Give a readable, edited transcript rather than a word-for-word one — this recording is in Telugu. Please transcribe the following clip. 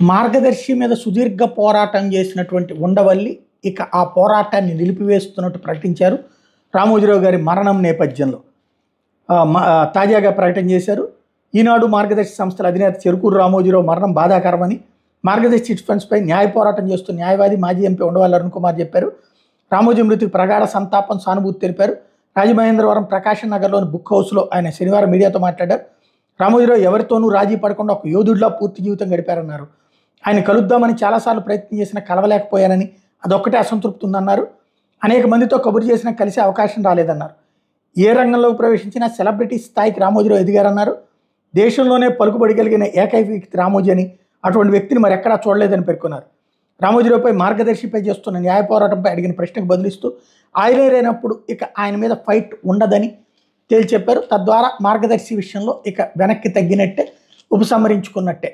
మార్గదర్శి మీద సుదీర్ఘ పోరాటం చేసినటువంటి ఉండవల్లి ఇక ఆ పోరాటాన్ని నిలిపివేస్తున్నట్టు ప్రకటించారు. రామోజీరావు గారి మరణం నేపథ్యంలో తాజాగా ప్రకటన చేశారు. ఈనాడు మార్గదర్శి సంస్థల అధినేత చెరుకూరు రామోజీరావు మరణం బాధాకరమని మార్గదర్శి చిట్ ఫండ్స్పై న్యాయ పోరాటం చేస్తున్న న్యాయవాది మాజీ ఎంపీ ఉండవల్లి అరుణ్ కుమార్ చెప్పారు. రామోజీ మృతికి ప్రగాఢ సంతాపం సానుభూతి తెలిపారు. రాజమహేంద్రవరం ప్రకాశం నగర్లోని బుక్ హౌస్లో ఆయన శనివారం మీడియాతో మాట్లాడారు. రామోజీరావు ఎవరితోనూ రాజీ పడకుండా ఒక యోధుడిలా పూర్తి జీవితం గడిపారన్నారు. ఆయన కలుద్దామని చాలాసార్లు ప్రయత్నం చేసినా కలవలేకపోయానని, అదొక్కటే అసంతృప్తి ఉందన్నారు. అనేక మందితో కబురు చేసినా కలిసే అవకాశం రాలేదన్నారు. ఏ రంగంలోకి ప్రవేశించినా సెలబ్రిటీ స్థాయికి రామోజీరావు ఎదిగారన్నారు. దేశంలోనే పలుకుబడగలిగిన ఏకైక వ్యక్తి రామోజీ అని, అటువంటి వ్యక్తిని మరి ఎక్కడా చూడలేదని పేర్కొన్నారు. రామోజీరావుపై మార్గదర్శిపై చేస్తున్న న్యాయ పోరాటంపై అడిగిన ప్రశ్నకు బదులిస్తూ ఆయనే లేనప్పుడు ఇక ఆయన మీద ఫైట్ ఉండదని తేల్చెప్పారు. తద్వారా మార్గదర్శి విషయంలో ఇక వెనక్కి తగ్గినట్టే, ఉపసంహరించుకున్నట్టే.